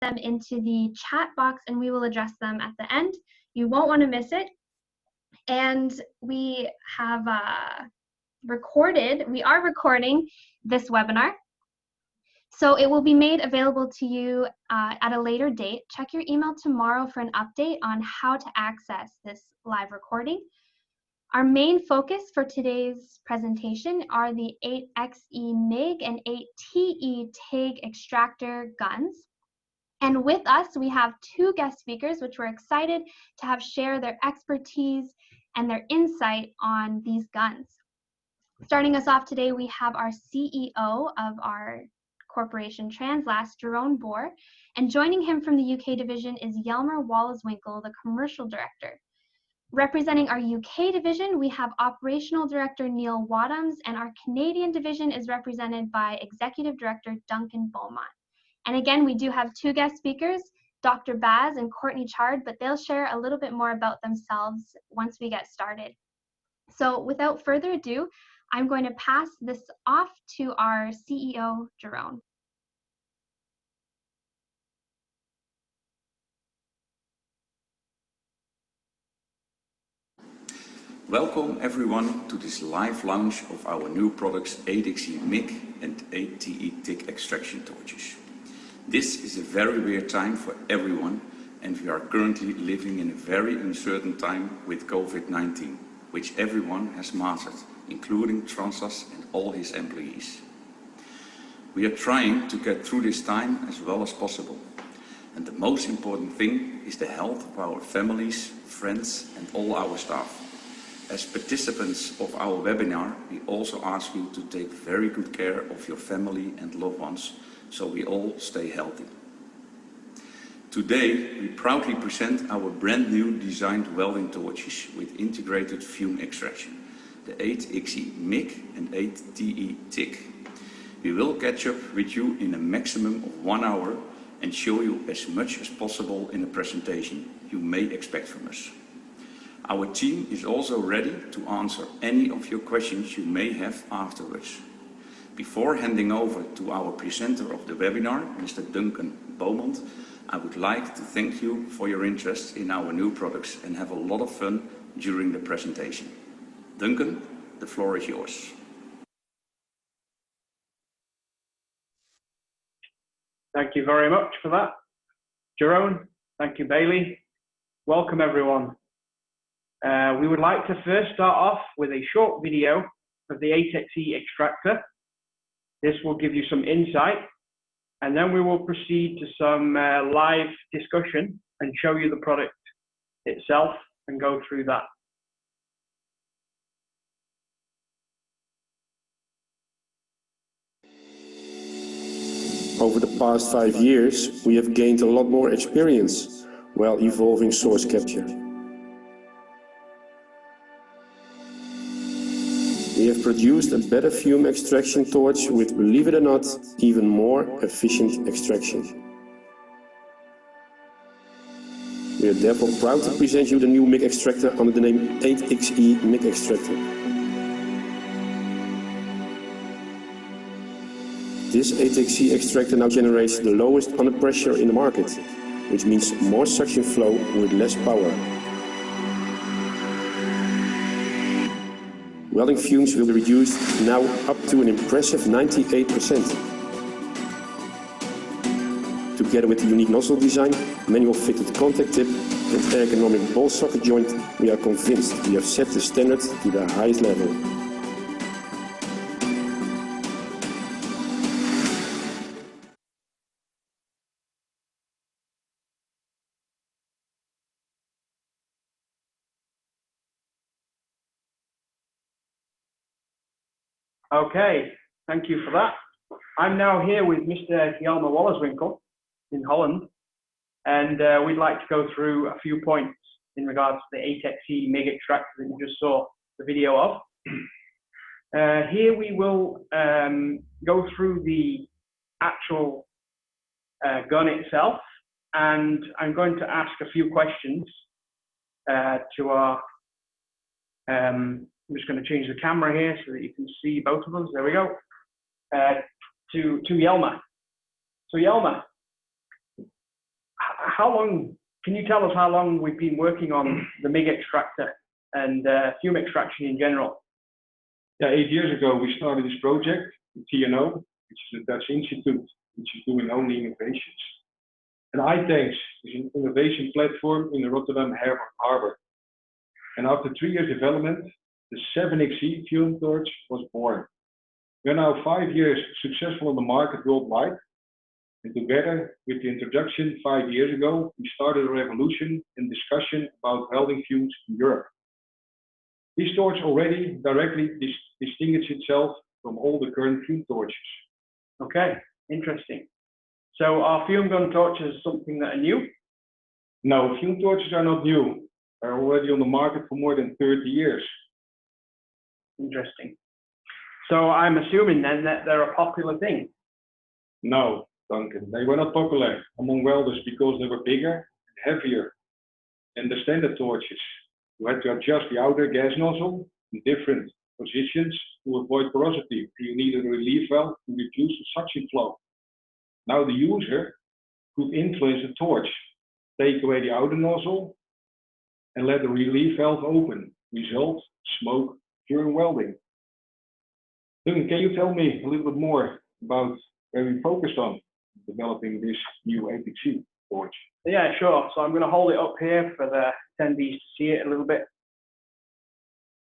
them into the chat box and we will address them at the end. You won't want to miss it. And we have we are recording this webinar. So it will be made available to you at a later date. Check your email tomorrow for an update on how to access this live recording. Our main focus for today's presentation are the 8XE MIG and 8TE TIG extractor guns. And with us, we have two guest speakers, which we're excited to have share their expertise and their insight on these guns. Starting us off today, we have our CEO of our corporation, Translas, Jerome Boer, and joining him from the UK division is Jelmer Walleswinkel, the commercial director. Representing our UK division, we have Operational Director Neil Wadhams, and our Canadian division is represented by Executive Director Duncan Beaumont. And again, we do have two guest speakers, Dr. Baz and Courtney Chard, but they'll share a little bit more about themselves once we get started. So without further ado, I'm going to pass this off to our CEO, Jerome. Welcome everyone to this live launch of our new products 8XE MIG and 8TE TIG extraction torches. This is a very weird time for everyone, and we are currently living in a very uncertain time with COVID-19, which everyone has mastered, including Translas and all his employees. We are trying to get through this time as well as possible, and the most important thing is the health of our families, friends and all our staff. As participants of our webinar, we also ask you to take very good care of your family and loved ones, so we all stay healthy. Today, we proudly present our brand new designed welding torches with integrated fume extraction, the 8XE MIG and 8TE TIG. We will catch up with you in a maximum of 1 hour and show you as much as possible in a presentation you may expect from us. Our team is also ready to answer any of your questions you may have afterwards. Before handing over to our presenter of the webinar, Mr. Duncan Beaumont, I would like to thank you for your interest in our new products and have a lot of fun during the presentation. Duncan, the floor is yours. Thank you very much for that, Jerome. Thank you, Bailey. Welcome, everyone. We would like to first start off with a short video of the 8XE extractor. This will give you some insight, and then we will proceed to some live discussion and show you the product itself and go through that. Over the past 5 years, we have gained a lot more experience while evolving source capture. We have produced a better fume extraction torch with, believe it or not, even more efficient extraction. We are therefore proud to present you the new MIG extractor under the name 8XE MIG extractor. This 8XE extractor now generates the lowest under pressure in the market, which means more suction flow with less power. Welding fumes will be reduced now up to an impressive 98%. Together with the unique nozzle design, manual fitted contact tip and ergonomic ball socket joint, we are convinced we have set the standard to the highest level. Okay, thank you for that. I'm now here with Mr. Jelmer Walleswinkel in Holland, and we'd like to go through a few points in regards to the 8XE MIG extractor that you just saw the video of. Here we will go through the actual gun itself, and I'm going to ask a few questions to our I'm just going to change the camera here so that you can see both of us. There we go. To Jelmer. So Jelmer, how long, can you tell us how long we've been working on the MIG extractor and fume extraction in general? Yeah, 8 years ago we started this project with TNO, which is a Dutch institute which is doing only innovations. And iTanks is an innovation platform in the Rotterdam Harbor. And after 3 years development, the 7XE fume torch was born. We are now 5 years successful on the market worldwide. And together with the introduction 5 years ago, we started a revolution in discussion about welding fumes in Europe. This torch already directly distinguishes itself from all the current fume torches. Okay, interesting. So are fume gun torches something that are new? No, fume torches are not new. They're already on the market for more than 30 years. Interesting. So I'm assuming then that they're a popular thing. No, Duncan, they were not popular among welders because they were bigger and heavier than the standard torches. You had to adjust the outer gas nozzle in different positions to avoid porosity. You needed a relief valve to reduce the suction flow. Now the user could influence the torch, take away the outer nozzle and let the relief valve open. Result, smoke during welding. Duncan, can you tell me a little bit more about where we focused on developing this new APC torch? Yeah, sure. So I'm going to hold it up here for the attendees to see it a little bit.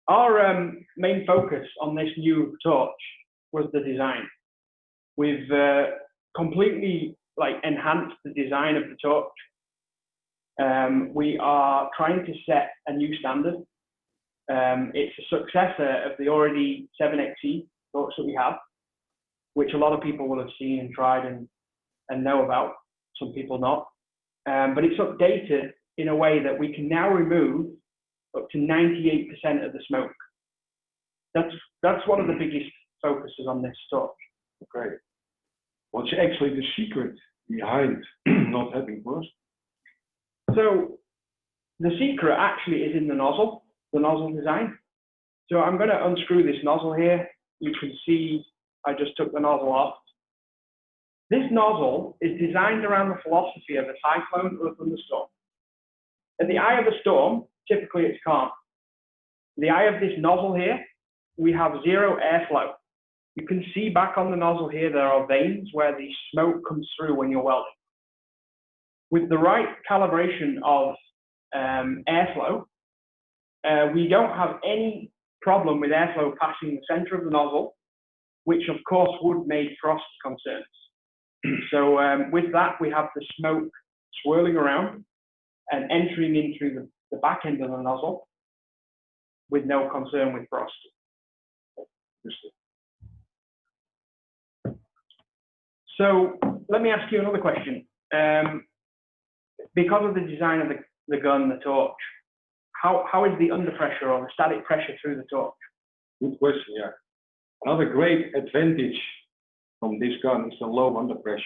Our main focus on this new torch was the design. We've completely enhanced the design of the torch. We are trying to set a new standard. It's a successor of the already 7XE torch that we have, which a lot of people will have seen and tried and know about, some people not. But it's updated in a way that we can now remove up to 98% of the smoke. That's one of the biggest focuses on this torch. Okay. What's actually the secret behind not having rust? So the secret actually is in the nozzle design. So I'm going to unscrew this nozzle here. You can see I just took the nozzle off. This nozzle is designed around the philosophy of a cyclone or a thunderstorm. At the eye of a storm, typically it's calm. In the eye of this nozzle here, we have zero airflow. You can see back on the nozzle here, there are veins where the smoke comes through when you're welding. With the right calibration of airflow, we don't have any problem with airflow passing the center of the nozzle, which of course would make frost concerns. So with that, we have the smoke swirling around and entering into the back end of the nozzle with no concern with frost. So let me ask you another question. Because of the design of the gun, the torch, how is the under pressure or the static pressure through the torch? Good question, yeah. Another great advantage from this gun is the low under pressure.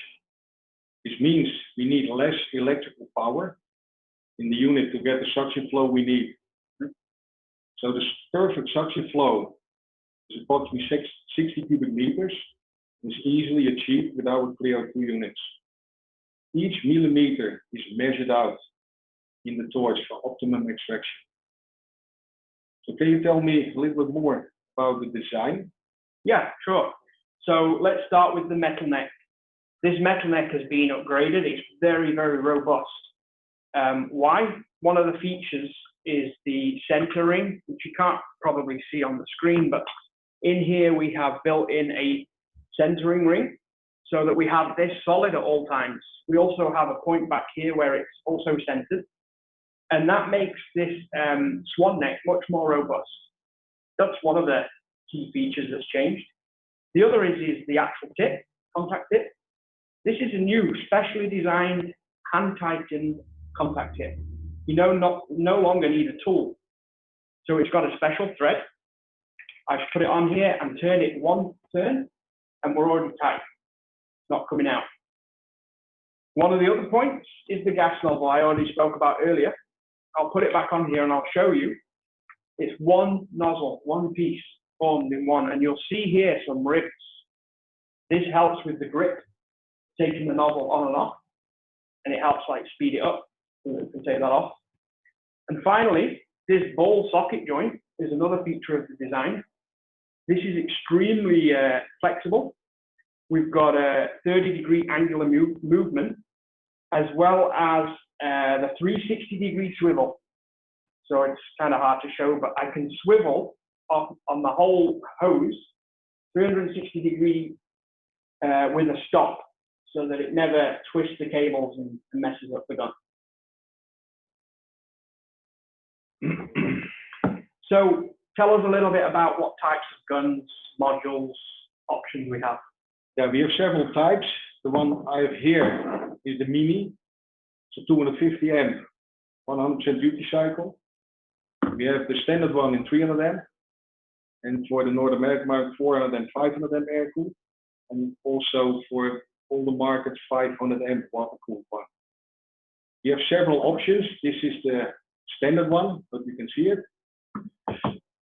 This means we need less electrical power in the unit to get the suction flow we need. So the perfect suction flow is approximately 60 cubic meters. Is easily achieved with our CO2 units. Each millimeter is measured out in the torch for optimum extraction. So can you tell me a little bit more about the design? Yeah, sure. So let's start with the metal neck. This metal neck has been upgraded. It's very, very robust. Why? One of the features is the center ring, which you can't probably see on the screen, but in here we have built in a centering ring so that we have this solid at all times. We also have a point back here where it's also centered, and that makes this swan neck much more robust. That's one of the key features that's changed. The other is the actual tip, contact tip. This is a new, specially designed, hand-tightened contact tip. You no longer need a tool. So it's got a special thread. I've put it on here and turned it one turn, and we're already tight. It's not coming out. One of the other points is the gas nozzle I already spoke about earlier. I'll put it back on here and I'll show you. It's one nozzle, one piece formed in one, and you'll see here some ribs. This helps with the grip, taking the nozzle on and off, and it helps like speed it up. So we can take that off. And finally, this ball socket joint is another feature of the design. This is extremely flexible. We've got a 30-degree angular movement, as well as the 360-degree swivel. So it's kind of hard to show, but I can swivel on the whole hose 360 degree with a stop, so that it never twists the cables and messes up the gun. So tell us a little bit about what types of guns, modules, options we have. Yeah, we have several types. The one I have here is the Mini. It's a 250 amp, 100% duty cycle. We have the standard one in 300 amp, and for the North American market, 400 and 500 amp air cooled, and also for all the markets, 500 amp water cooled one. We have several options. This is the standard one, but you can see it.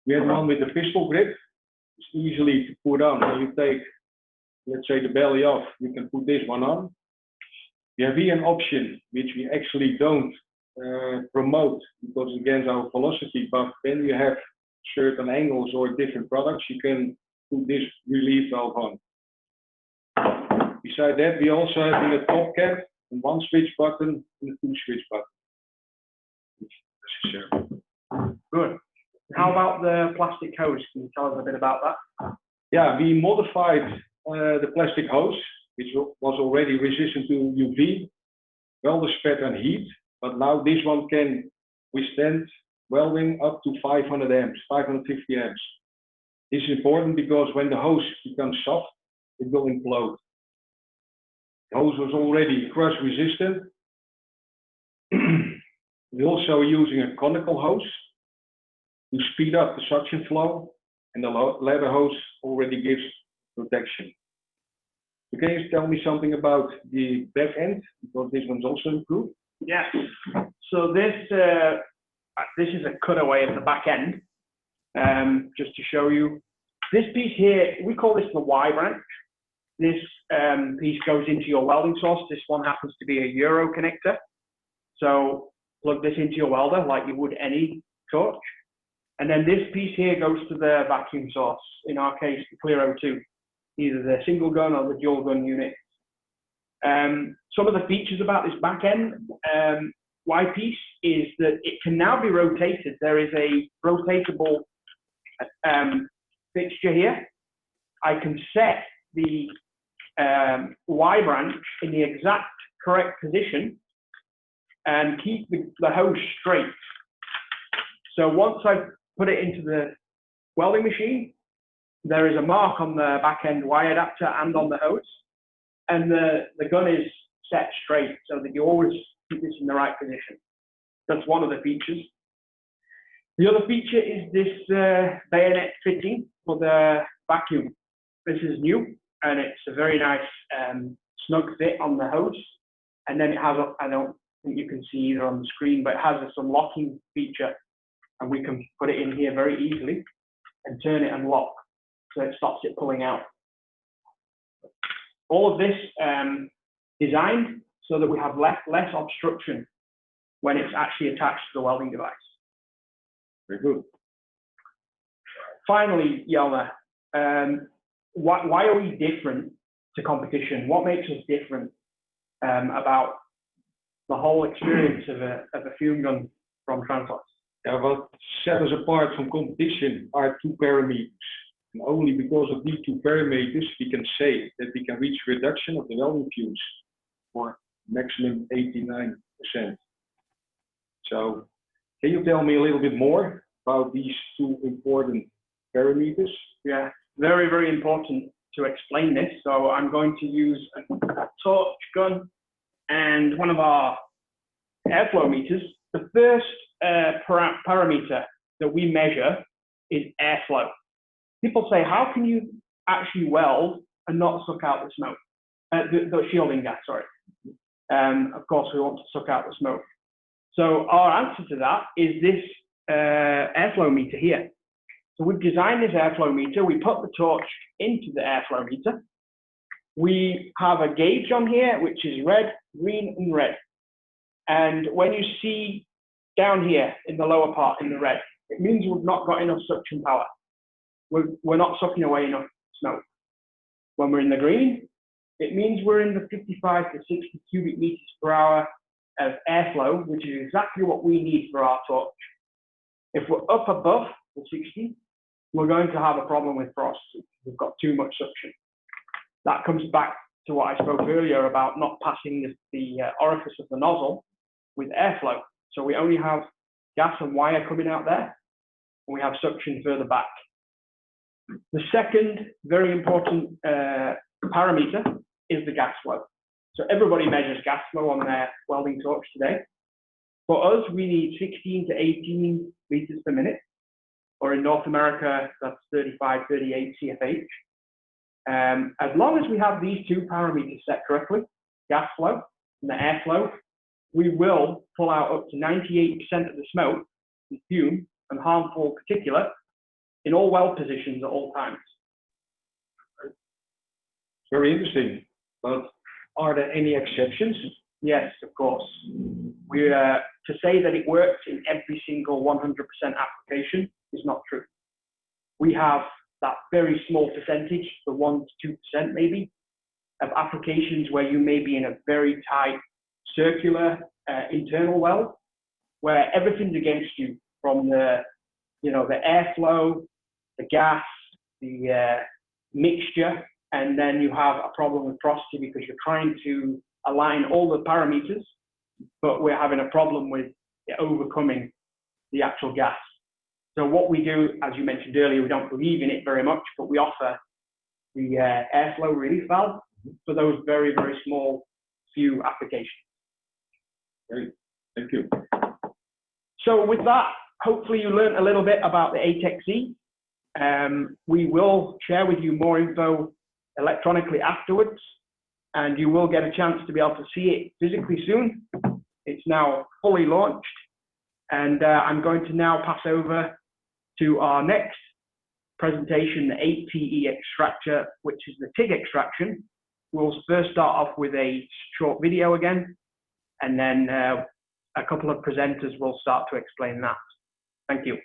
We have one with the pistol grip. It's easily to put on. When you take, let's say, the belly off, you can put this one on. We have here an option which we actually don't promote because it's against our philosophy, but when you have certain angles or different products, you can put this relief valve on. Besides that, we also have in the top cap one switch button and a two switch button. Good. How about the plastic hose? Can you tell us a bit about that? Yeah, we modified the plastic hose, which was already resistant to UV, welder spat and heat, but now this one can withstand welding up to 500 amps, 550 amps. This is important because when the hose becomes soft, it will implode. The hose was already crush resistant. We're also using a conical hose to speed up the suction flow, and the leather hose already gives protection. So can you tell me something about the back end, because this one's also improved? Yes. So this is a cutaway of the back end, just to show you. This piece here, we call this the Y branch. This piece goes into your welding source. This one happens to be a Euro connector. So plug this into your welder like you would any torch. And then this piece here goes to the vacuum source, in our case, the Clear 02, either the single gun or the dual gun unit. Some of the features about this back end Y piece is that it can now be rotated. There is a rotatable fixture here. I can set the Y branch in the exact correct position and keep the hose straight. So once I put it into the welding machine, there is a mark on the back end Y adapter and on the hose, and the gun is set straight so that you always keep this in the right position. That's one of the features. The other feature is this bayonet fitting for the vacuum. This is new, and it's a very nice snug fit on the hose. And then it has, I don't think you can see either on the screen, but it has some locking feature, and we can put it in here very easily and turn it and lock, so it stops it pulling out. All of this designed so that we have less obstruction when it's actually attached to the welding device. Very good. Finally, Jelmer, why are we different to competition? What makes us different about the whole experience of a FUME gun from Translas? Yeah, what set us apart from competition are two parameters. And only because of these two parameters we can say that we can reach reduction of the welding fuse for maximum 89%. So can you tell me a little bit more about these two important parameters? Yeah, very, very important to explain this. So I'm going to use a torch gun and one of our airflow meters. The first parameter that we measure is airflow. People say, how can you actually weld and not suck out the smoke? The shielding gas, sorry. Of course, we want to suck out the smoke. So our answer to that is this airflow meter here. So we've designed this airflow meter. We put the torch into the airflow meter. We have a gauge on here, which is red, green, and red. And when you see down here in the lower part in the red, it means we've not got enough suction power. We're not sucking away enough smoke. When we're in the green, it means we're in the 55 to 60 cubic meters per hour of airflow, which is exactly what we need for our torch. If we're up above the 60, we're going to have a problem with frost. We've got too much suction. That comes back to what I spoke earlier about not passing the orifice of the nozzle with airflow. So we only have gas and wire coming out there, and we have suction further back. The second very important parameter is the gas flow. So everybody measures gas flow on their welding torch today. For us, we need 16 to 18 liters per minute, or in North America, that's 35, 38 CFH. As long as we have these two parameters set correctly, gas flow and the airflow, we will pull out up to 98% of the smoke, the fume, and harmful particulate in all weld positions at all times. Very interesting. But are there any exceptions? Yes, of course. To say that it works in every single 100% application is not true. We have that very small percentage, the 1 to 2% maybe, of applications where you may be in a very tight circular internal weld, where everything's against you, from the airflow, the gas, the mixture, and then you have a problem with porosity because you're trying to align all the parameters, but we're having a problem with overcoming the actual gas. So what we do, as you mentioned earlier, we don't believe in it very much, but we offer the airflow relief valve for those very, very small few applications. Great, thank you. So with that, hopefully you learned a little bit about the ATEC-Z. We will share with you more info electronically afterwards, and you will get a chance to be able to see it physically soon. It's now fully launched, and I'm going to now pass over to our next presentation, the 8TE extractor, which is the TIG extraction. We'll first start off with a short video again, and then a couple of presenters will start to explain that. Thank you.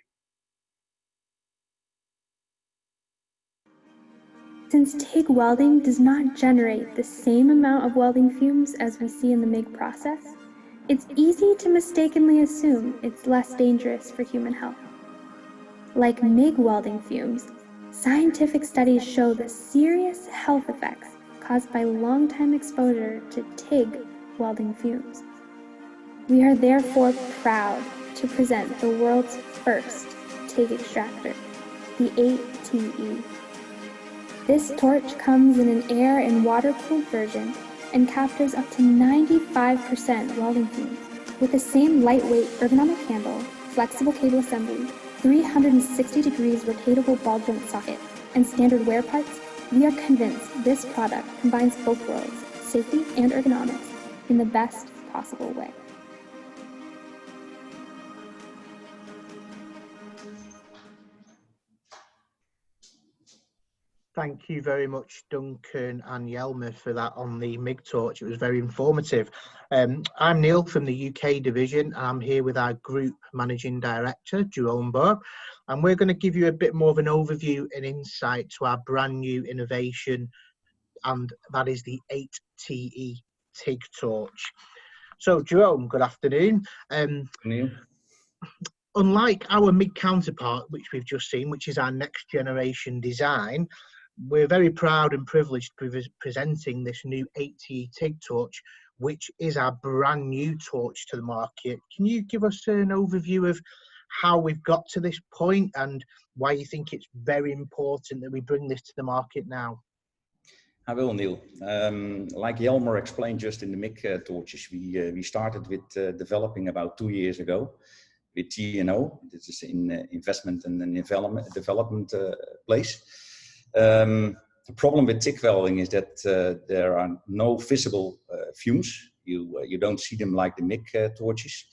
Since TIG welding does not generate the same amount of welding fumes as we see in the MIG process, it's easy to mistakenly assume it's less dangerous for human health. Like MIG welding fumes, scientific studies show the serious health effects caused by long-time exposure to TIG welding fumes. We are therefore proud to present the world's first TIG extractor, the 8TE. This torch comes in an air and water-cooled version and captures up to 95% welding fumes. With the same lightweight ergonomic handle, flexible cable assembly, 360 degrees rotatable ball joint socket, and standard wear parts, we are convinced this product combines both worlds, safety and ergonomics, in the best possible way. Thank you very much, Duncan and Yelmer, for that on the MIG torch. It was very informative. I'm Neil from the UK division, and I'm here with our group managing director, Jerome Burr, and we're going to give you a bit more of an overview and insight to our brand new innovation, and that is the 8TE TIG torch. So, Jerome, good afternoon. Neil. Unlike our MIG counterpart, which we've just seen, which is our next generation design, we're very proud and privileged to be presenting this new 8TE TIG torch, which is our brand new torch to the market. Can you give us an overview of how we've got to this point and why you think it's very important that we bring this to the market now? I will, Neil. Like Yelmer explained just in the MIG torches, we started with developing about 2 years ago with TNO. This is in investment and then development place. The problem with TIG welding is that there are no visible fumes. You don't see them like the MIG torches.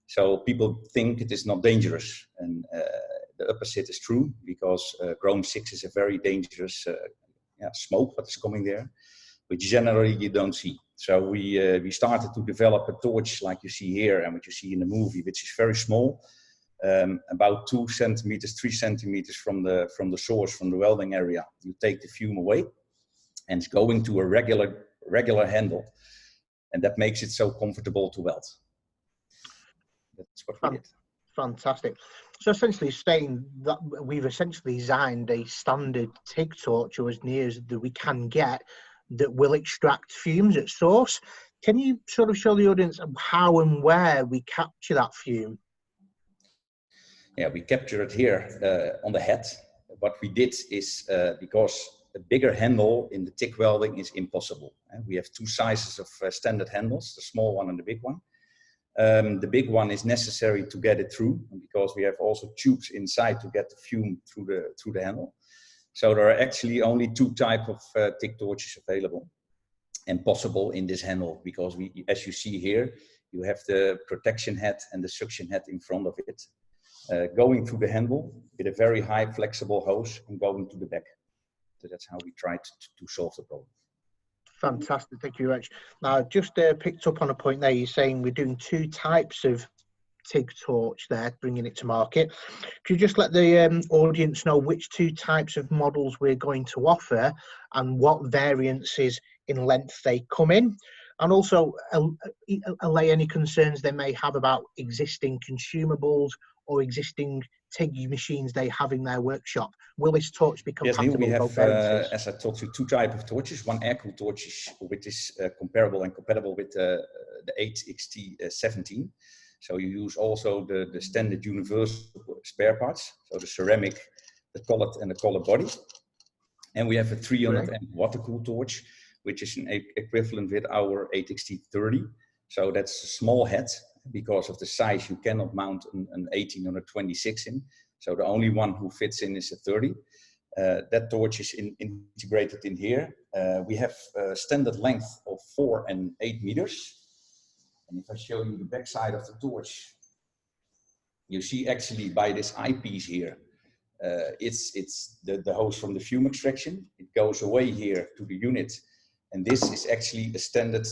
So people think it is not dangerous. And the opposite is true, because chrome 6 is a very dangerous smoke that is coming there. which generally you don't see. So we started to develop a torch like you see here and what you see in the movie, which is very small, about 2 centimeters, 3 centimeters from the source, from the welding area. You take the fume away, and it's going to a regular handle, and that makes it so comfortable to weld. That's what we did. Fantastic. So essentially saying that we've essentially designed a standard TIG torch, or as near as we can get, that will extract fumes at source. Can you sort of show the audience how and where we capture that fume? Yeah, we capture it here on the head. What we did is, because a bigger handle in the TIG welding is impossible. We have 2 sizes of standard handles, the small one and the big one. The big one is necessary to get it through, because we have also tubes inside to get the fume through the handle. So there are actually only 2 types of TIG torches available and possible in this handle, because we, as you see here, you have the protection head and the suction head in front of it, going through the handle with a very high flexible hose and going to the back. So that's how we tried to solve the problem. Fantastic, thank you very much. Now, just picked up on a point there. You're saying we're doing 2 types of TIG torch there, bringing it to market. Could you just let the audience know which 2 types of models we're going to offer and what variances in length they come in, and also allay any concerns they may have about existing consumables or existing TIG machines they have in their workshop? Will this torch be compatible? Yes, Neil, we with have, as I told you, 2 types of torches. One air-cooled torch, which is comparable and compatible with the 8XT17. So you use also the standard universal spare parts, so the ceramic, the collet and the collet body. And we have a 300 amp water-cooled torch, which is an equivalent with our 8XT30. So that's a small head. Because of the size, you cannot mount an 18 or a 26 in. So the only one who fits in is a 30. That torch is integrated in here. We have a standard length of 4 and 8 meters. And if I show you the back side of the torch, you see actually by this eyepiece here, it's the hose from the fume extraction. It goes away here to the unit. And this is actually a standard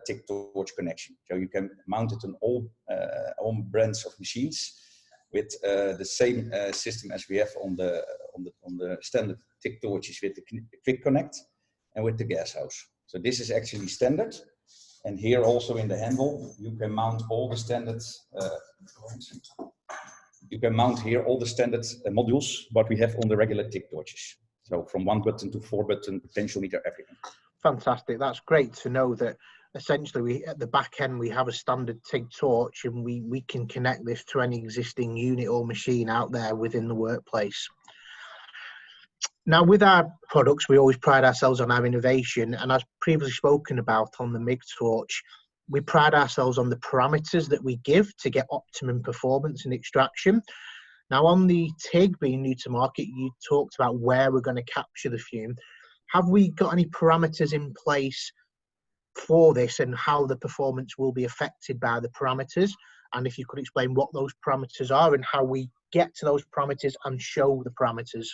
TIG torch connection. So you can mount it on all brands of machines with the same system as we have on the standard TIG torches, with the quick connect and with the gas hose. So this is actually standard. And here also in the handle, you can mount all the standards. You can mount here all the standard modules, what we have on the regular TIG torches. So from 1 button to 4 button, potentiometer, everything. Fantastic. That's great to know that essentially at the back end we have a standard TIG torch, and we can connect this to any existing unit or machine out there within the workplace. Now, with our products, we always pride ourselves on our innovation, and as previously spoken about on the MIG torch, we pride ourselves on the parameters that we give to get optimum performance in extraction. Now, on the TIG being new to market, you talked about where we're going to capture the fume. Have we got any parameters in place for this and how the performance will be affected by the parameters? And if you could explain what those parameters are and how we get to those parameters and show the parameters.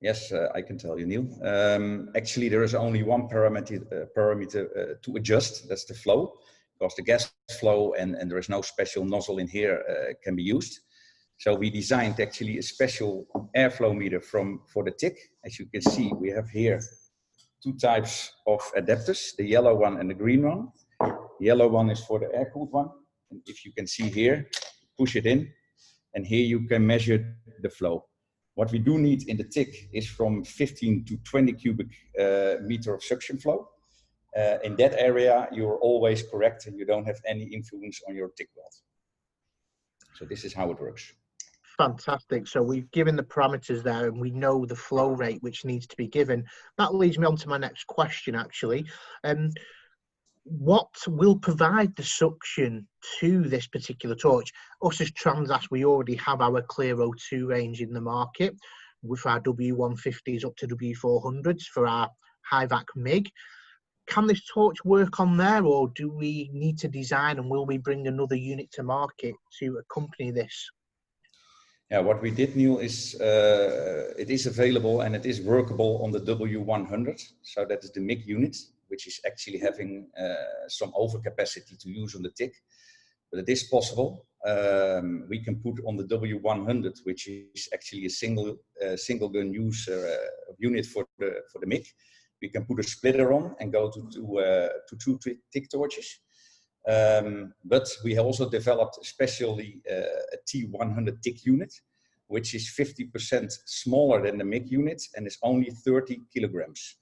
Yes, I can tell you, Neil. Actually, there is only one parameter to adjust. That's the flow, because the gas flow and there is no special nozzle in here can be used. So we designed actually a special airflow meter for the TIG. As you can see, we have here 2 types of adapters, the yellow one and the green one. The yellow one is for the air-cooled one. And if you can see here, push it in, and here you can measure the flow. What we do need in the TIG is from 15 to 20 cubic meter of suction flow. In that area, you're always correct and you don't have any influence on your TIG weld. So this is how it works. Fantastic. So we've given the parameters there and we know the flow rate which needs to be given. That leads me on to my next question, actually. What will provide the suction to this particular torch? Us as Translas, we already have our Clear O2 range in the market with our W150s up to W400s for our high vac MIG. Can this torch work on there, or do we need to design, and will we bring another unit to market to accompany this? Yeah, what we did, Neil, is it is available and it is workable on the W100. So that is the MIG unit, which is actually having some overcapacity to use on the TIC. But it is possible. We can put on the W100, which is actually a single gun use unit for the MIG. We can put a splitter on and go to two TIC torches. But we also developed especially a T100 TIC unit, which is 50% smaller than the MIG unit and is only 30 kilograms.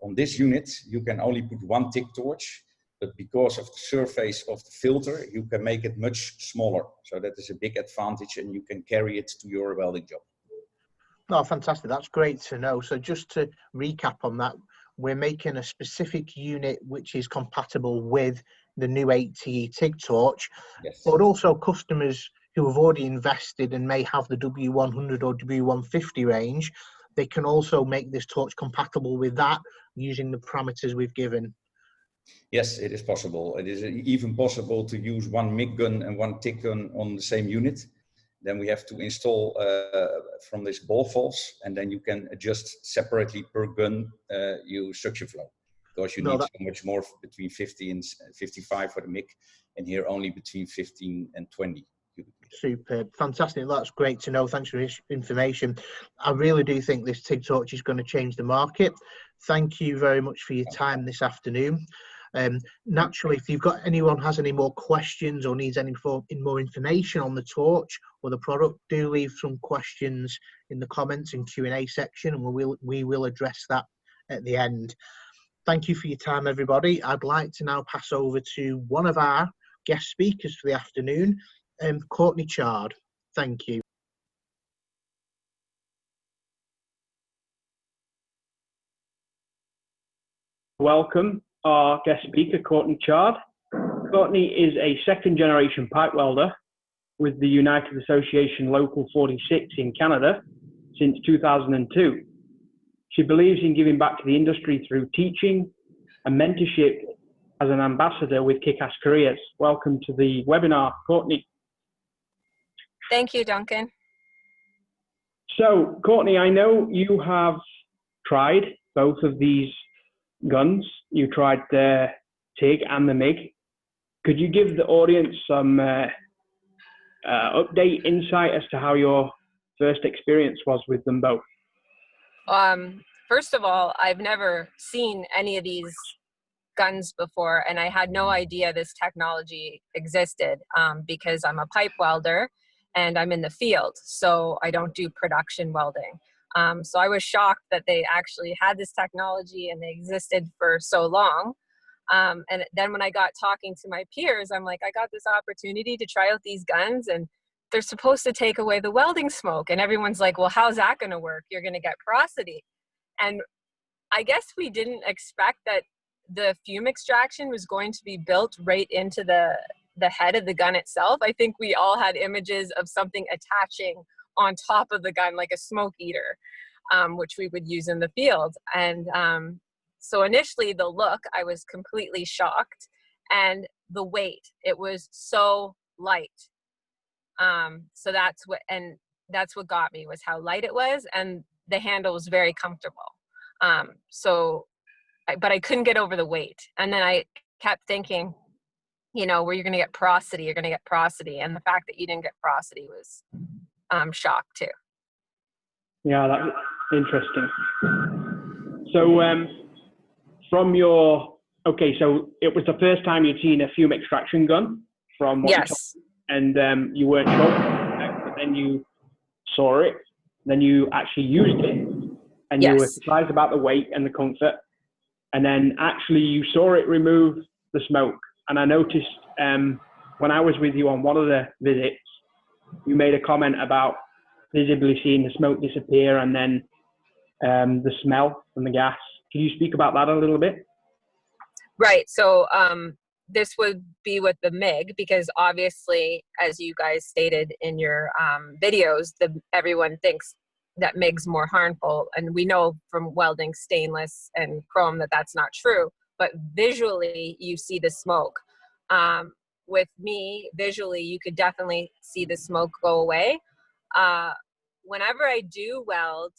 On this unit, you can only put one TIC torch, but because of the surface of the filter, you can make it much smaller. So that is a big advantage and you can carry it to your welding job. Oh, fantastic. That's great to know. So just to recap on that, we're making a specific unit which is compatible with the new 8TE TIG torch, yes. But also customers who have already invested and may have the W100 or W150 range, they can also make this torch compatible with that using the parameters we've given. Yes, it is possible. It is even possible to use one MIG gun and one TIG gun on the same unit. Then we have to install from this ball falls, and then you can adjust separately per gun your suction flow, because you need so much more between 50 and 55 for the MIG, and here only between 15 and 20. Superb, fantastic. That's great to know. Thanks for this information. I really do think this TIG torch is going to change the market. Thank you very much for your time this afternoon. Naturally, if you've got anyone has any more questions or needs any more information on the torch or the product, do leave some questions in the comments and Q&A section, and we will address that at the end. Thank you for your time, everybody. I'd like to now pass over to one of our guest speakers for the afternoon, Courtney Chard. Thank you. Welcome our guest speaker, Courtney Chard. Courtney is a second-generation pipe welder with the United Association Local 46 in Canada since 2002. She believes in giving back to the industry through teaching and mentorship as an ambassador with Kick-Ass Careers. Welcome to the webinar, Courtney. Thank you, Duncan. So, Courtney, I know you have tried both of these guns. You tried the TIG and the MIG. Could you give the audience some update, insight as to how your first experience was with them both? First of all, I've never seen any of these guns before, and I had no idea this technology existed because I'm a pipe welder and I'm in the field, so I don't do production welding. So I was shocked that they actually had this technology and they existed for so long. And then when I got talking to my peers, I'm like, I got this opportunity to try out these guns and they're supposed to take away the welding smoke. And everyone's like, well, how's that going to work? You're going to get porosity. And I guess we didn't expect that the fume extraction was going to be built right into the head of the gun itself. I think we all had images of something attaching on top of the gun like a smoke eater, which we would use in the field. And so initially the look, I was completely shocked, and the weight, it was so light. So that's what got me, was how light it was, and the handle was very comfortable. But I couldn't get over the weight. And then I kept thinking, you know, where you're going to get porosity, you're going to get porosity. And the fact that you didn't get porosity was shocked too. Yeah, that's interesting. So from your, okay, so it was the first time you'd seen a fume extraction gun from what yes. And you weren't sure, but then you saw it, then you actually used it, and yes. you were surprised about the weight and the comfort, and then actually you saw it remove the smoke. And I noticed when I was with you on one of the visits, you made a comment about visibly seeing the smoke disappear and then the smell from the gas. Can you speak about that a little bit? Right. So this would be with the MIG, because obviously, as you guys stated in your videos, everyone thinks that MIG's more harmful. And we know from welding stainless and chrome that that's not true. But visually, you see the smoke. With me, visually, you could definitely see the smoke go away. whenever I do weld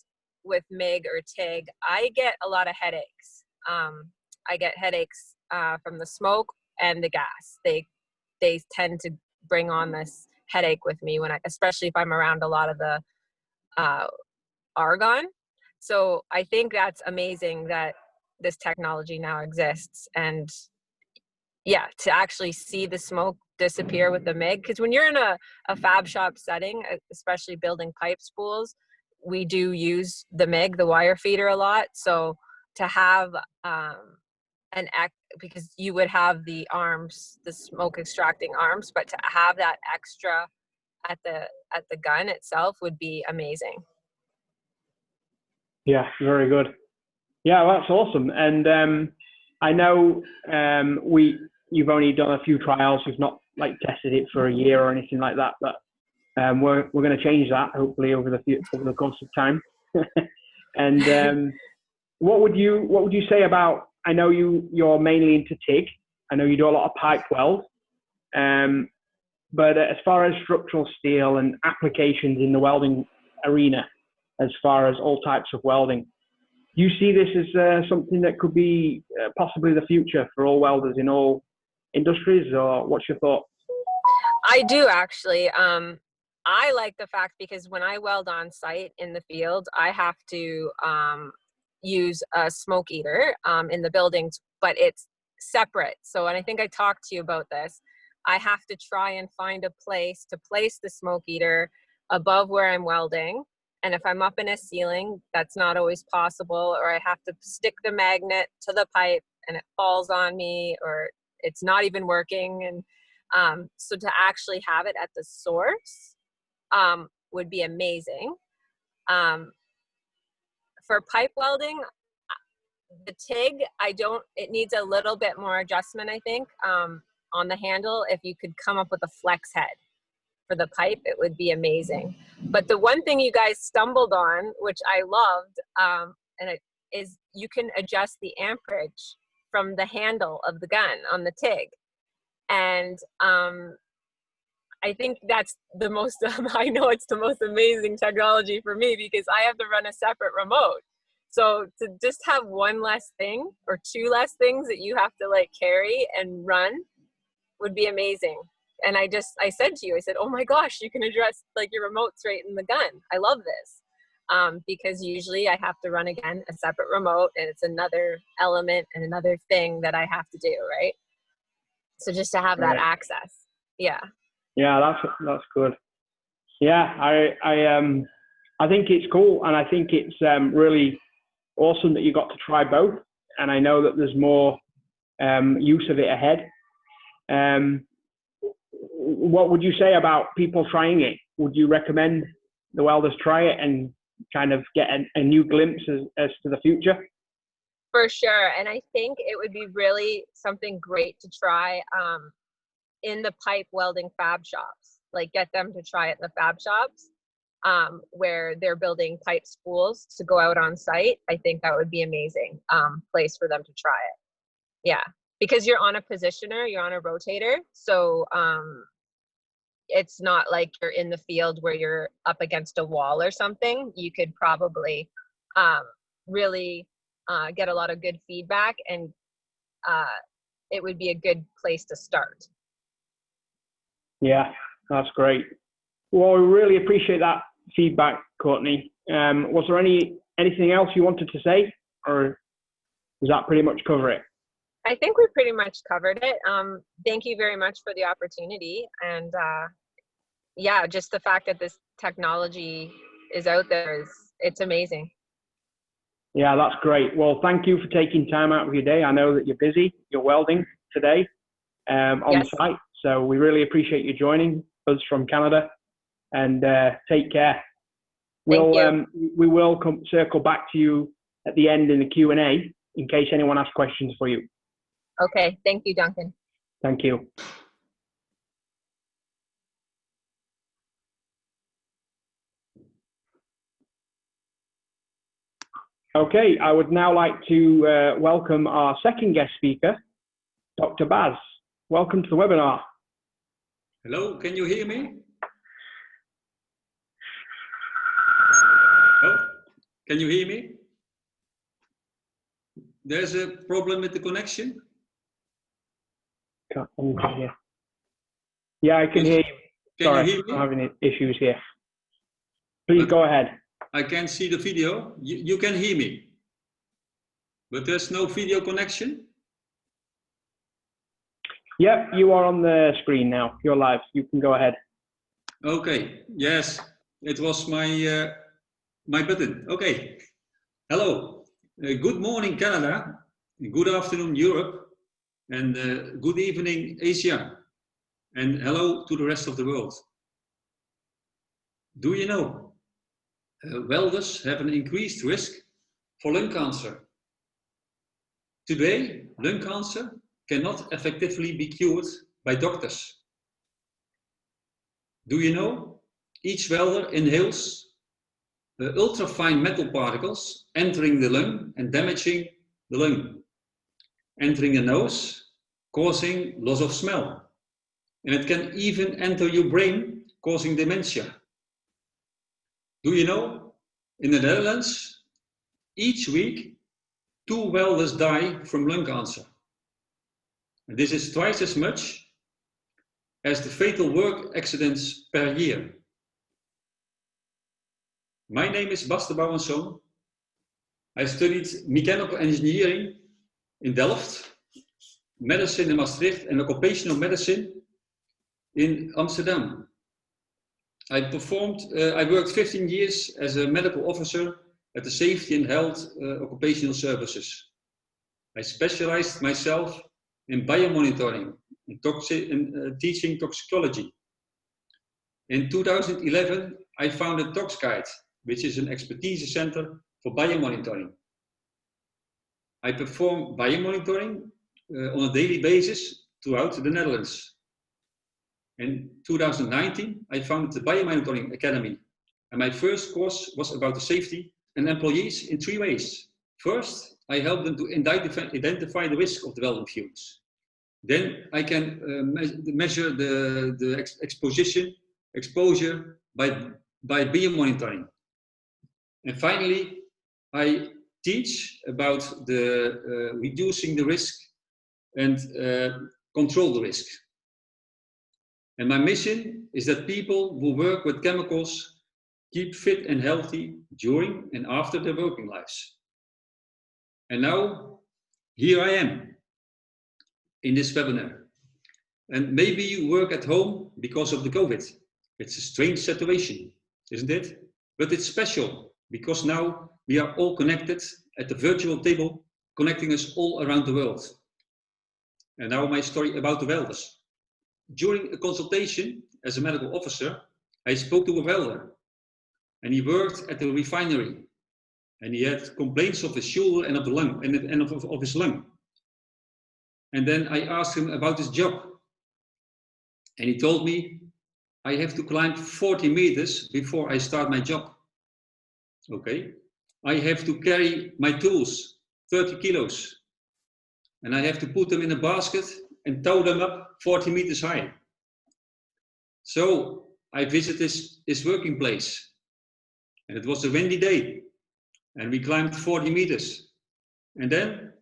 with MIG or TIG, I get a lot of headaches. I get headaches from the smoke and the gas. They tend to bring on this headache with me especially if I'm around a lot of the argon. So I think that's amazing that this technology now exists, and yeah, to actually see the smoke disappear with the MIG, because when you're in a fab shop setting, especially building pipe spools, we do use the MIG, the wire feeder, a lot. So to have because you would have the arms, the smoke extracting arms, but to have that extra at the gun itself would be amazing. Yeah, very good. Yeah, well, that's awesome. And I know you've only done a few trials. You've not like tested it for a year or anything like that. But we're going to change that hopefully over the course of time. And what would you say about? I know you're mainly into TIG. I know you do a lot of pipe weld. But as far as structural steel and applications in the welding arena, as far as all types of welding, do you see this as something that could be possibly the future for all welders in all industries, or what's your thought? I do actually. I like the fact, because when I weld on site in the field, I have to use a smoke eater in the buildings, but it's separate. So, and I think I talked to you about this, I have to try and find a place to place the smoke eater above where I'm welding. And if I'm up in a ceiling, that's not always possible, or I have to stick the magnet to the pipe and it falls on me, or it's not even working. And so to actually have it at the source would be amazing. For pipe welding, the TIG, it needs a little bit more adjustment, I think, on the handle. If you could come up with a flex head for the pipe, it would be amazing. But the one thing you guys stumbled on, which I loved, is you can adjust the amperage from the handle of the gun on the TIG. And I think that's the most, I know it's the most amazing technology for me, because I have to run a separate remote. So to just have one less thing or two less things that you have to like carry and run would be amazing. And I said to you, I said, oh my gosh, you can address like your remotes right in the gun. I love this. Because usually I have to run again a separate remote, and it's another element and another thing that I have to do, right? So just to have that access. Yeah. Yeah, that's good. Yeah, I think it's cool, and I think it's really awesome that you got to try both. And I know that there's more use of it ahead. What would you say about people trying it? Would you recommend the welders try it and kind of get a new glimpse as to the future? For sure. And I think it would be really something great to try in the pipe welding fab shops. Like get them to try it in the fab shops where they're building pipe spools to go out on site. I think that would be amazing place for them to try it. Yeah. Because you're on a positioner, you're on a rotator. So it's not like you're in the field where you're up against a wall or something. You could probably really get a lot of good feedback, and it would be a good place to start. Yeah, that's great. Well, we really appreciate that feedback, Courtney. Was there anything else you wanted to say, or does that pretty much cover it? I think we pretty much covered it. Thank you very much for the opportunity. And yeah, just the fact that this technology is out there it's amazing. Yeah, that's great. Well, thank you for taking time out of your day. I know that you're busy. You're welding today on the site. So we really appreciate you joining us from Canada, and take care. We will circle back to you at the end in the Q&A in case anyone has questions for you. Okay. Thank you, Duncan. Thank you. Okay, I would now like to welcome our second guest speaker, Dr. Baz. Welcome to the webinar. Hello, can you hear me? Oh, can you hear me? There's a problem with the connection? Yeah, I can hear you. Can Sorry, you hear me? I'm having issues here. Please go ahead. I can't see the video. You can hear me, but there's no video connection? Yep, you are on the screen now. You're live. You can go ahead. Okay, yes, it was my my button. Okay, hello. Good morning, Canada. Good afternoon, Europe. And good evening, Asia. And hello to the rest of the world. Do you know, welders have an increased risk for lung cancer. Today, lung cancer cannot effectively be cured by doctors. Do you know, each welder inhales ultrafine metal particles entering the lung and damaging the lung, entering the nose, causing loss of smell. And it can even enter your brain, causing dementia. Do you know, in the Netherlands, each week, 2 welders die from lung cancer. And this is twice as much as the fatal work accidents per year. My name is Bas de Bouwenszoon. I studied mechanical engineering in Delft, medicine in Maastricht, and occupational medicine in Amsterdam. I worked 15 years as a medical officer at the Safety and Health Occupational Services. I specialized myself in biomonitoring and teaching toxicology. In 2011, I founded ToxGuide, which is an expertise center for biomonitoring. I perform biomonitoring on a daily basis throughout the Netherlands. In 2019, I founded the Biomonitoring Academy, and my first course was about the safety and employees in 3 ways. First, I help them to identify the risk of the welding fumes. Then I can measure the exposure by biomonitoring. And finally, I teach about the reducing the risk and control the risk. And my mission is that people who work with chemicals keep fit and healthy during and after their working lives. And now, here I am in this webinar. And maybe you work at home because of the COVID. It's a strange situation, isn't it? But it's special because now we are all connected at the virtual table, connecting us all around the world. And now my story about the welders. During a consultation as a medical officer, I spoke to a welder, and he worked at the refinery, and he had complaints of his shoulder and of the lung and of his lung. And then I asked him about his job, and he told me I have to climb 40 meters before I start my job. Okay, I have to carry my tools, 30 kilos, and I have to put them in a basket and tow them up 40 meters high. So I visited his working place, and it was a windy day, and we climbed 40 meters. And then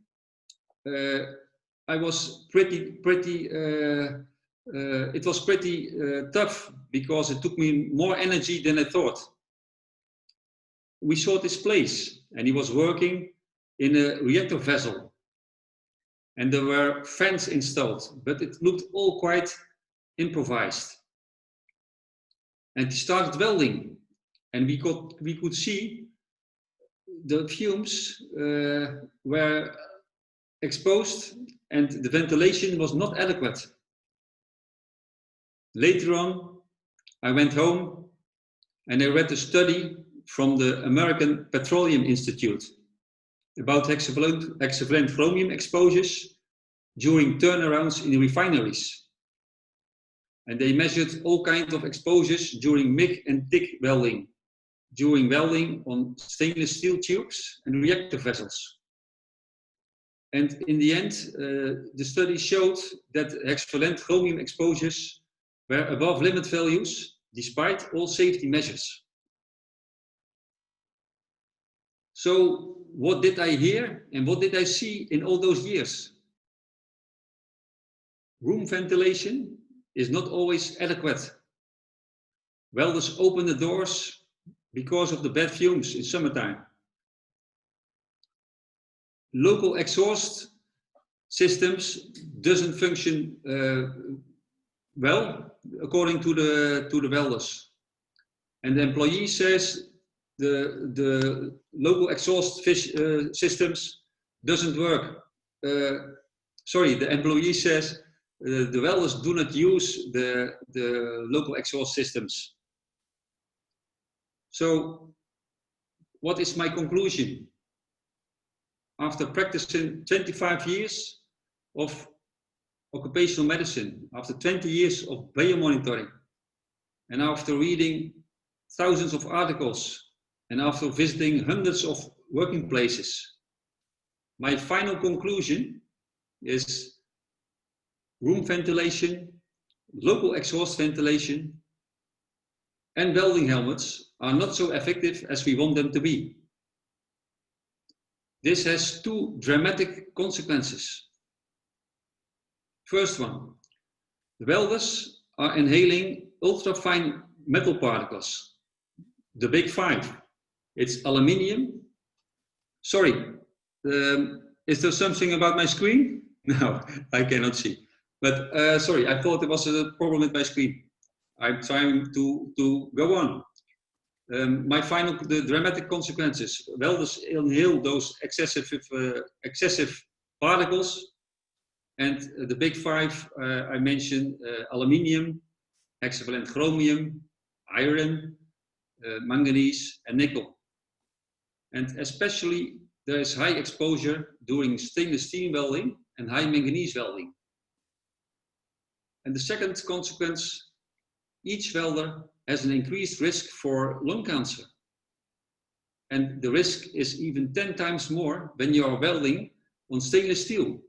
I was it was pretty tough because it took me more energy than I thought. We saw this place, and he was working in a reactor vessel, and there were fans installed, but it looked all quite improvised. And he started welding, and we could see the fumes were exposed, and the ventilation was not adequate. Later on, I went home and I read a study from the American Petroleum Institute about hexavalent chromium exposures during turnarounds in refineries. And they measured all kinds of exposures during MIG and TIG welding, during welding on stainless steel tubes and reactor vessels. And in the end, the study showed that hexavalent chromium exposures were above limit values despite all safety measures. So what did I hear and what did I see in all those years? Room ventilation is not always adequate. Welders open the doors because of the bad fumes in summertime. Local exhaust systems doesn't function well according to the welders. And the employee says the local exhaust systems doesn't work. The employee says the welders do not use the local exhaust systems. So what is my conclusion? After practicing 25 years of occupational medicine, after 20 years of biomonitoring, and after reading thousands of articles, and after visiting hundreds of working places, my final conclusion is room ventilation, local exhaust ventilation, and welding helmets are not so effective as we want them to be. This has two dramatic consequences. First one, the welders are inhaling ultrafine metal particles, the big five. It's aluminium. Sorry, is there something about my screen? No, I cannot see. But sorry, I thought there was a problem with my screen. I'm trying to go on. The dramatic consequences. Welders inhale those excessive particles, and the big five I mentioned: aluminium, hexavalent chromium, iron, manganese, and nickel. And especially there is high exposure during stainless steel welding and high manganese welding. And the second consequence, each welder has an increased risk for lung cancer. And the risk is even 10 times more when you are welding on stainless steel.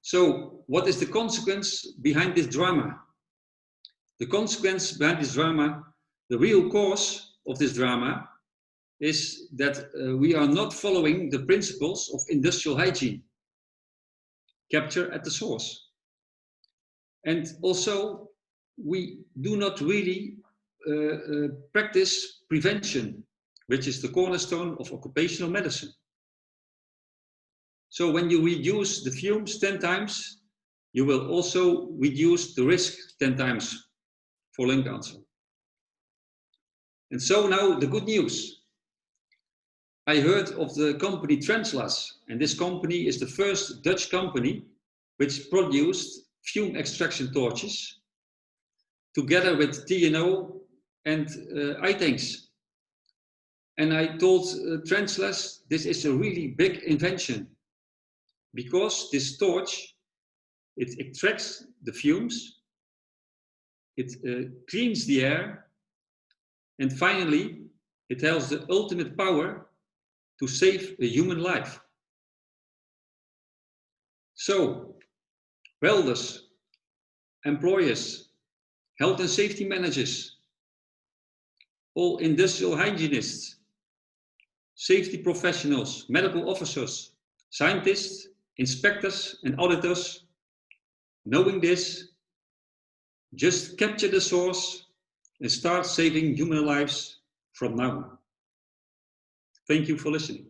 So what is the consequence behind this drama? The consequence behind this drama, the real cause of this drama, is that we are not following the principles of industrial hygiene. Capture at the source. And also, we do not really practice prevention, which is the cornerstone of occupational medicine. So when you reduce the fumes 10 times, you will also reduce the risk 10 times for lung cancer. And so now the good news. I heard of the company Translas, and this company is the first Dutch company which produced fume extraction torches together with TNO and I-tanks. And I told Translas this is a really big invention because this torch, it extracts the fumes, it cleans the air, and finally it has the ultimate power to save a human life. So, welders, employers, health and safety managers, all industrial hygienists, safety professionals, medical officers, scientists, inspectors and auditors, knowing this, just capture the source and start saving human lives from now on. Thank you for listening.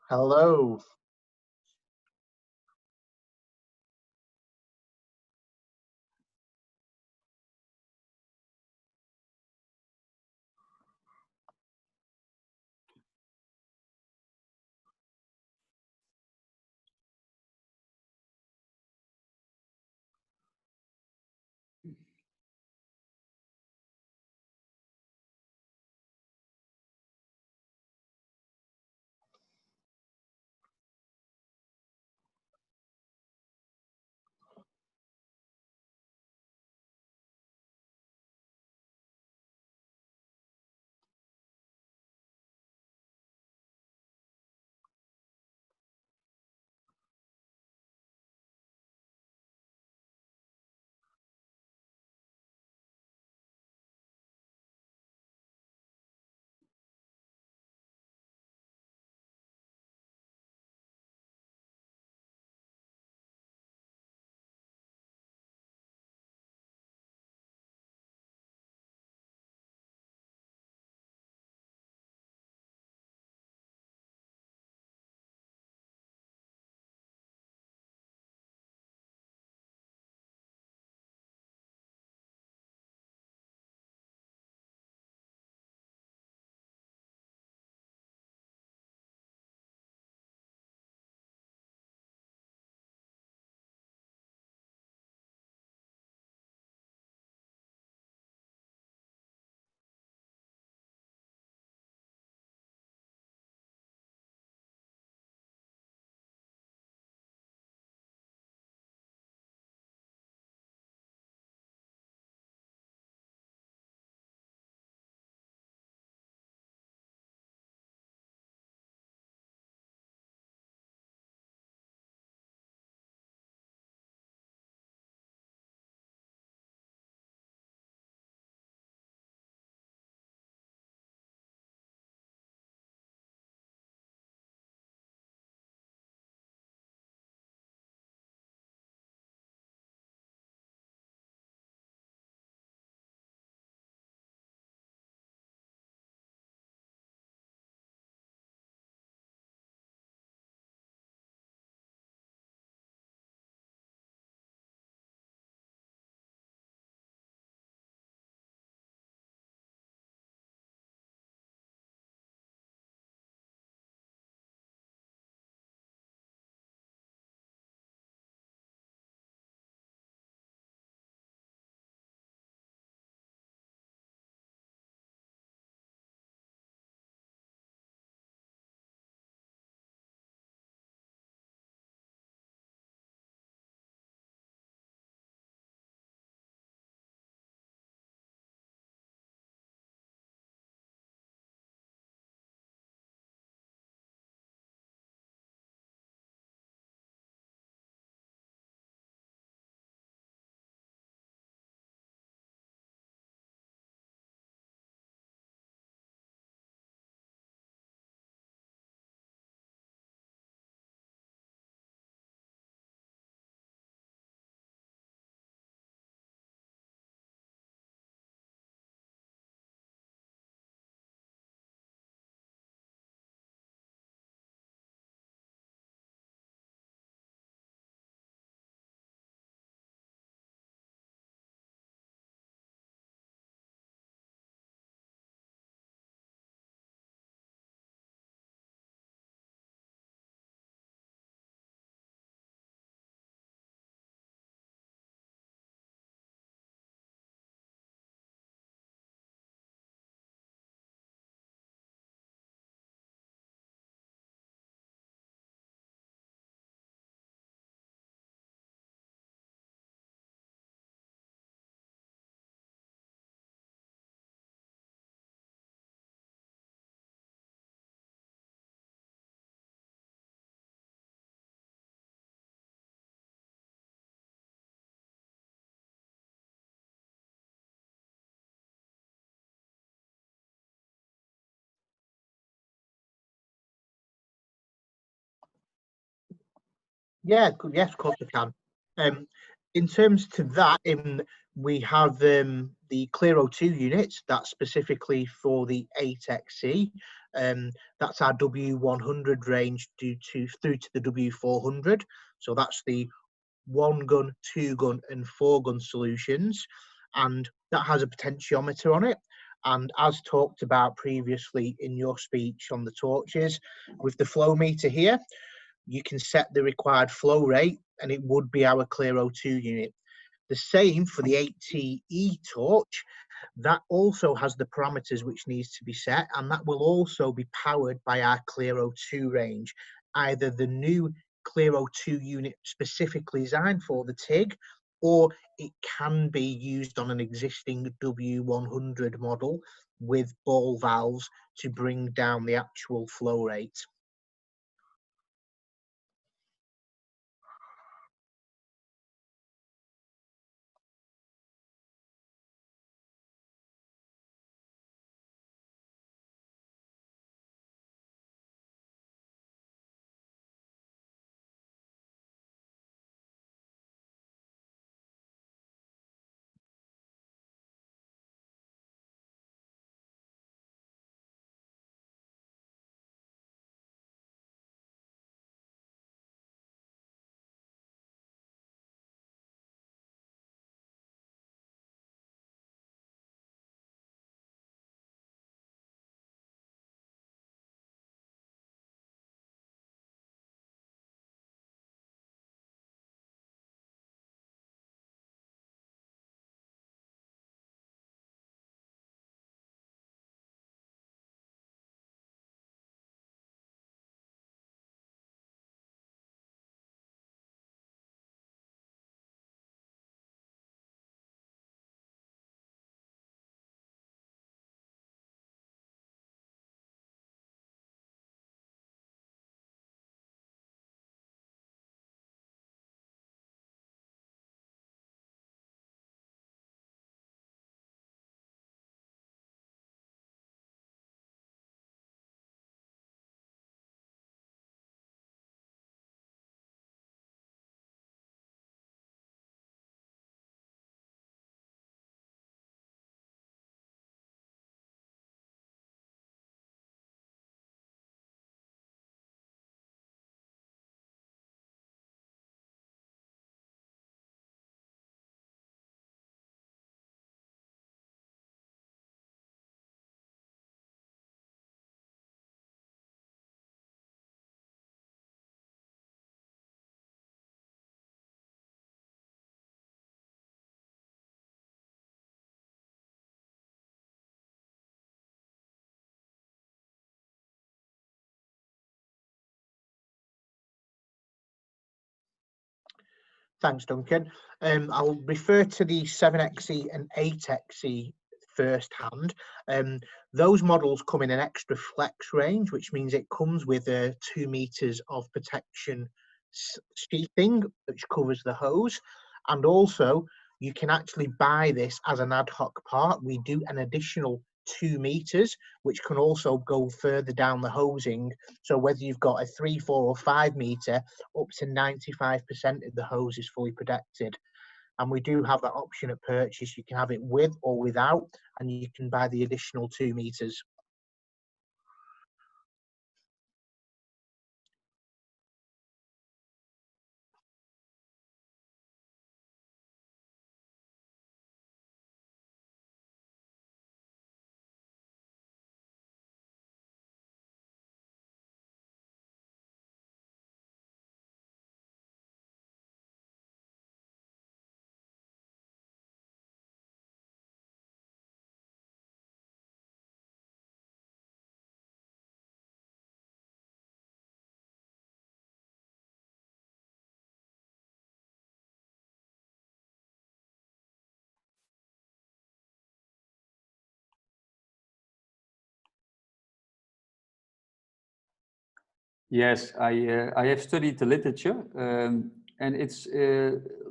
Hello. Yeah, yes, of course I can. In terms to that, we have the Clear O2 unit, that's specifically for the 8XE. That's our W100 range through to the W400. So that's the 1 gun, 2 gun and 4 gun solutions. And that has a potentiometer on it. And as talked about previously in your speech on the torches, with the flow meter here, you can set the required flow rate and it would be our Clear O2 unit. The same for the 8TE torch. That also has the parameters which needs to be set, and that will also be powered by our Clear O2 range, either the new Clear O2 unit specifically designed for the TIG, or it can be used on an existing W100 model with ball valves to bring down the actual flow rate. Thanks, Duncan. I'll refer to the 7XE and 8XE first hand. Those models come in an extra flex range, which means it comes with 2 meters of protection sheathing, which covers the hose. And also, you can actually buy this as an ad hoc part. We do an additional 2 meters, which can also go further down the hosing. So whether you've got a 3, 4 or 5 meter, up to 95% of the hose is fully protected. And we do have that option at purchase. You can have it with or without, and you can buy the additional 2 meters. Yes, I have studied the literature, and it's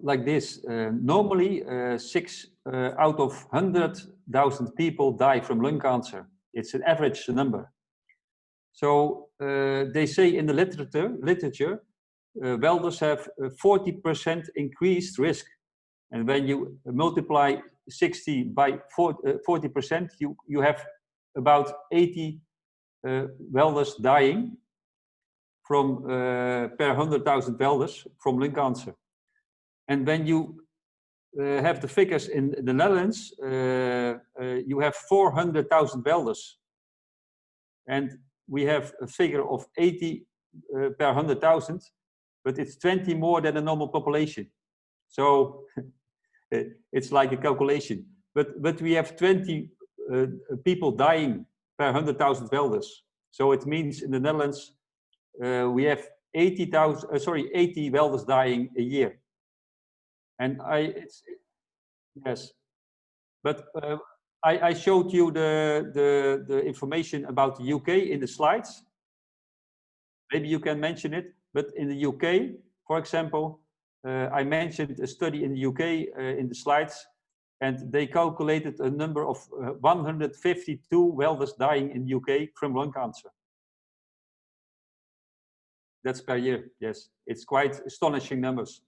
like this. Normally, 6 out of 100,000 people die from lung cancer. It's an average number. So they say in the literature, welders have 40% increased risk. And when you multiply 60 by 40%, you have about 80 welders dying from per 100,000 welders from lung cancer. And when you have the figures in the Netherlands, you have 400,000 welders. And we have a figure of 80 per 100,000, but it's 20 more than the normal population. So it's like a calculation. But we have 20 people dying per 100,000 welders. So it means in the Netherlands, we have 80 welders dying a year. And yes, but I showed you the information about the UK in the slides. Maybe you can mention it, but in the UK, for example, I mentioned a study in the UK in the slides, and they calculated a number of 152 welders dying in the UK from lung cancer. That's per year, yes. It's quite astonishing numbers.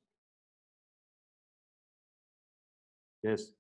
Yes.